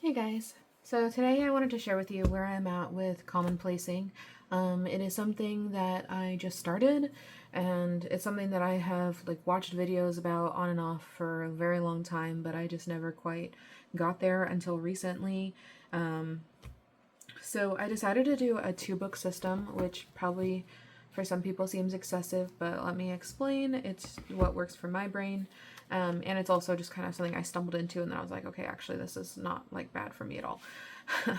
Hey guys, so today I wanted to share with you where I'm at with commonplacing. It is something that I just started, and it's something that I have watched videos about on and off for a very long time, but I just never quite got there until recently. Um, so I decided to do a 2-book system, which probably for some people seems excessive, but let me explain. It's what works for my brain. And it's also just kind of something I stumbled into, and then I was like, okay, actually, this is not bad for me at all.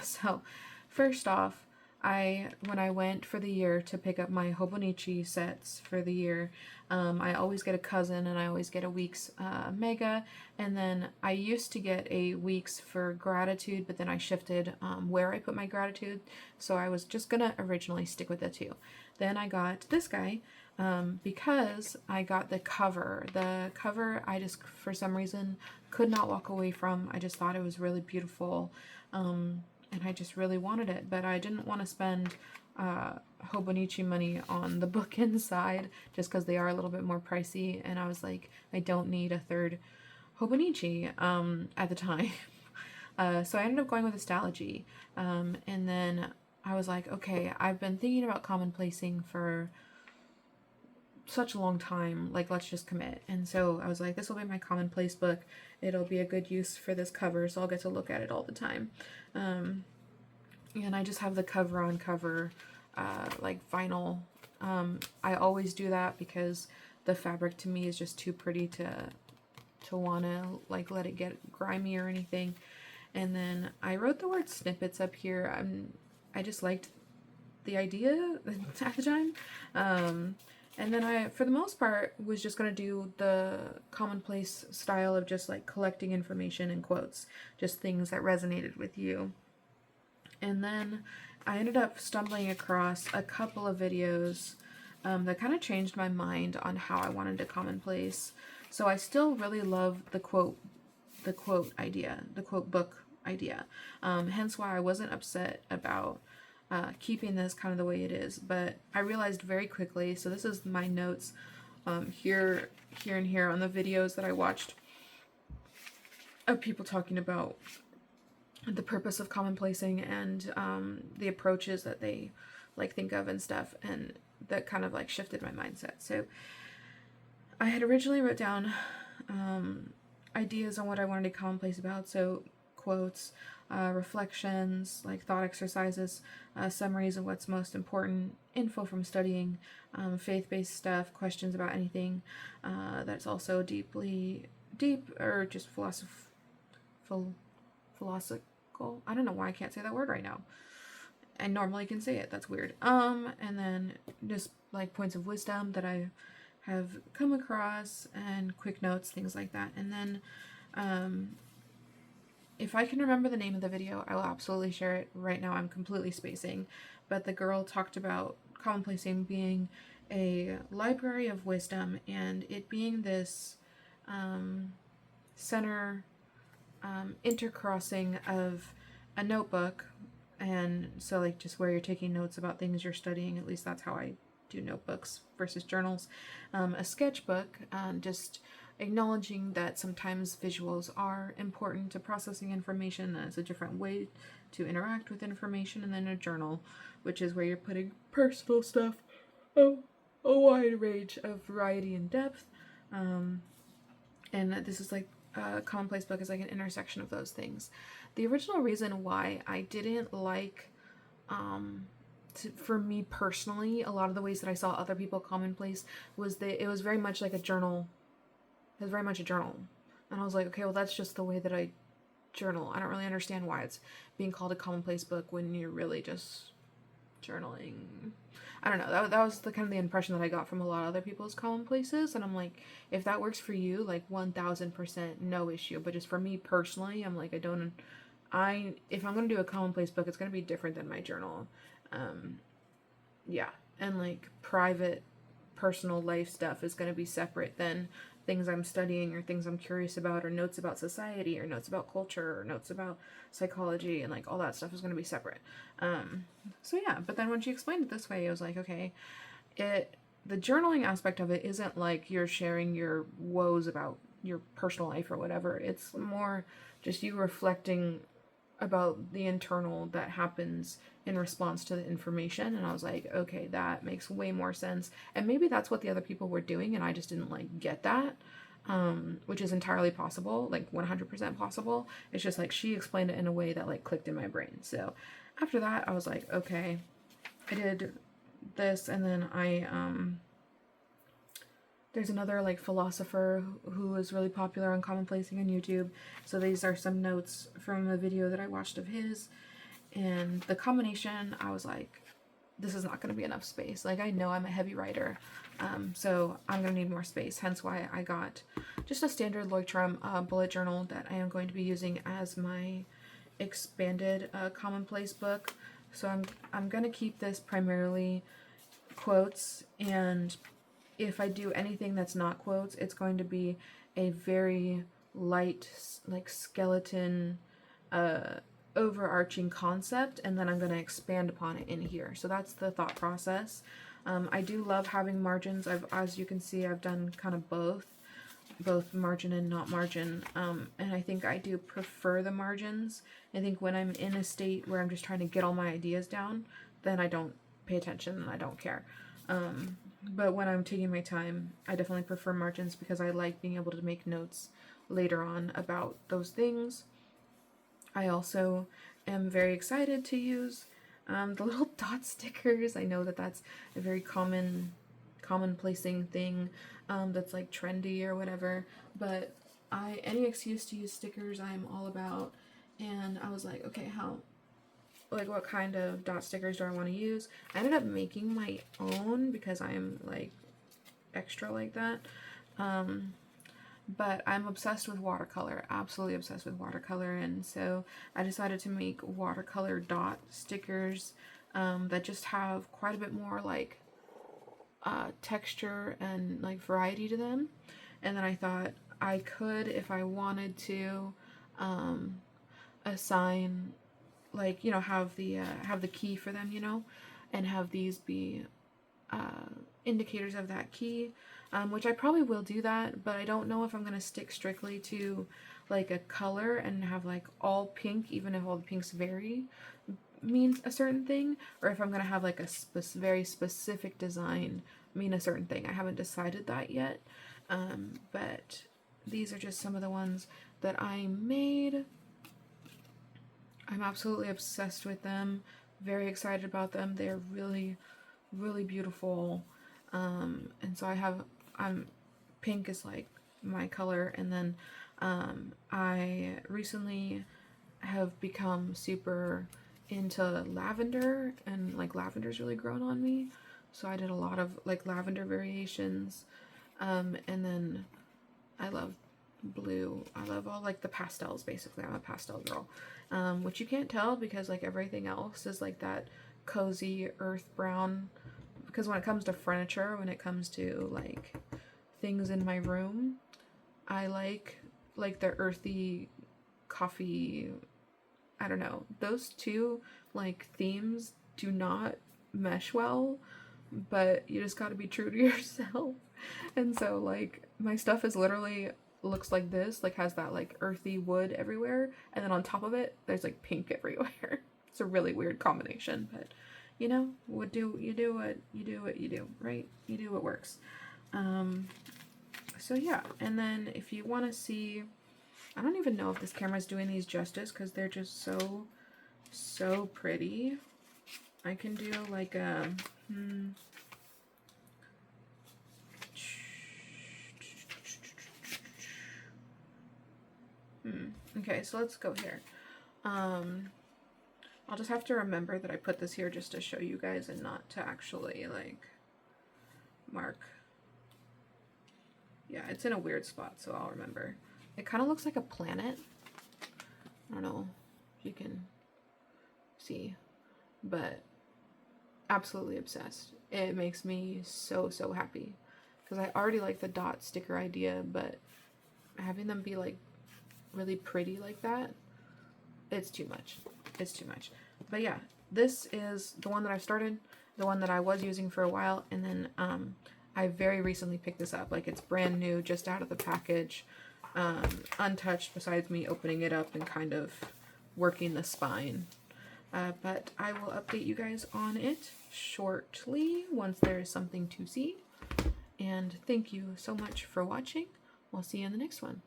So, first off, when I went for the year to pick up my Hobonichi sets for the year, I always get a cousin and I always get a week's mega, and then I used to get a week's for gratitude, but then I shifted where I put my gratitude, so I was just gonna originally stick with the two. Then I got this guy because I got the cover. The cover I just, for some reason, could not walk away from. I just thought it was really beautiful, and I just really wanted it, but I didn't want to spend Hobonichi money on the book inside just because they are a little bit more pricey, and I was like, I don't need a third Hobonichi at the time. So I ended up going with Astrology, and then I was like, okay, I've been thinking about commonplacing for such a long time, let's just commit. And so I was like, this will be my commonplace book. It'll be a good use for this cover, so I'll get to look at it all the time. And I just have the cover on cover vinyl. I always do that because the fabric to me is just too pretty to want to let it get grimy or anything. And then I wrote the word snippets up here. I just liked the idea at the time. And then I, for the most part, was just going to do the commonplace style of just collecting information and quotes, just things that resonated with you. And then I ended up stumbling across a couple of videos that kind of changed my mind on how I wanted to commonplace. So I still really love the quote idea, the quote book idea. Hence why I wasn't upset about keeping this kind of the way it is. But I realized very quickly, so this is my notes here and here on the videos that I watched of people talking about the purpose of commonplacing and the approaches that they think of and stuff, and that kind of shifted my mindset. So I had originally wrote down ideas on what I wanted to commonplace about, so quotes, reflections, thought exercises, summaries of what's most important, info from studying, faith-based stuff, questions about anything that's also deep or just philosophical. I don't know why I can't say that word right now. I normally can say it. That's weird. And then just points of wisdom that I have come across, and quick notes, things like that. And then if I can remember the name of the video, I will absolutely share it. Right now I'm completely spacing, but the girl talked about commonplacing being a library of wisdom, and it being this center intercrossing of a notebook, and so just where you're taking notes about things you're studying, at least that's how I do notebooks versus journals, a sketchbook, just acknowledging that sometimes visuals are important to processing information, and it's a different way to interact with information, and then a journal, which is where you're putting personal stuff, a wide range of variety and depth, and this is commonplace book is an intersection of those things. The original reason why I didn't for me personally, a lot of the ways that I saw other people commonplace was that it was very much like a journal. It was very much a journal. And I was like, okay, well, that's just the way that I journal. I don't really understand why it's being called a commonplace book when you're really just journaling. I don't know. That was the kind of the impression that I got from a lot of other people's commonplaces. And I'm like, if that works for you, 1000% no issue. But just for me personally, I'm like, if I'm going to do a commonplace book, it's going to be different than my journal. Yeah. And private, personal life stuff is going to be separate than things I'm studying or things I'm curious about, or notes about society or notes about culture or notes about psychology, and all that stuff is going to be separate. So yeah, but then when she explained it this way, I was like, okay, the journaling aspect of it isn't you're sharing your woes about your personal life or whatever. It's more just you reflecting about the internal that happens in response to the information. And I was like, okay, that makes way more sense. And maybe that's what the other people were doing and I just didn't like get that. Which is entirely possible, like 100% possible. It's just like she explained it in a way that like clicked in my brain. So after that, I was like, okay, I did this, and then there's another like philosopher who is really popular on Commonplacing on YouTube. So these are some notes from a video that I watched of his, and the combination, I was like, this is not going to be enough space. Like, I know I'm a heavy writer, so I'm going to need more space. Hence why I got just a standard Leuchtturm bullet journal that I am going to be using as my expanded commonplace book. So I'm going to keep this primarily quotes, and if I do anything that's not quotes, it's going to be a very light, like, skeleton overarching concept, and then I'm going to expand upon it in here. So that's the thought process. I do love having margins. As you can see, I've done kind of both margin and not margin, and I think I do prefer the margins. I think when I'm in a state where I'm just trying to get all my ideas down, then I don't pay attention and I don't care. But when I'm taking my time, I definitely prefer margins because I like being able to make notes later on about those things. I also am very excited to use the little dot stickers. I know that that's a very commonplacing thing that's like trendy or whatever, but any excuse to use stickers I'm all about. And I was like, okay, what kind of dot stickers do I want to use? I ended up making my own because I'm like extra like that. But I'm obsessed with watercolor, absolutely obsessed with watercolor, and so I decided to make watercolor dot stickers that just have quite a bit more like texture and like variety to them. And then I thought I could, if I wanted to, assign, like, you know, have the key for them, you know, and have these be indicators of that key, which I probably will do that, but I don't know if I'm going to stick strictly to like a color and have like all pink, even if all the pinks vary, means a certain thing, or if I'm going to have like a very specific design mean a certain thing. I haven't decided that yet, but these are just some of the ones that I made. I'm absolutely obsessed with them, very excited about them. They're really, really beautiful. And so pink is like my color, and then I recently have become super into lavender, and like lavender's really grown on me. So I did a lot of like lavender variations, and then I love blue. I love all like the pastels, basically. I'm a pastel girl, which you can't tell because like everything else is like that cozy earth brown. Because when it comes to furniture, when it comes to like things in my room, I like the earthy coffee. I don't know, those two like themes do not mesh well, but you just got to be true to yourself. And so like my stuff is literally looks like this, like has that like earthy wood everywhere, and then on top of it there's like pink everywhere. It's a really weird combination, but you know, you do what you do, right? You do what works. So yeah, and then if you want to see, I don't even know if this camera is doing these justice because they're just so pretty. I can do like a okay, so let's go here. I'll just have to remember that I put this here just to show you guys and not to actually like mark. Yeah, it's in a weird spot, so I'll remember. It kind of looks like a planet. I don't know if you can see, but absolutely obsessed. It makes me so happy because I already like the dot sticker idea, but having them be like really pretty like that, it's too much. It's too much. But yeah, this is the one that I started, the one that I was using for a while, and then I very recently picked this up. Like, it's brand new, just out of the package, untouched, besides me opening it up and kind of working the spine. But I will update you guys on it shortly once there is something to see. And thank you so much for watching. We'll see you in the next one.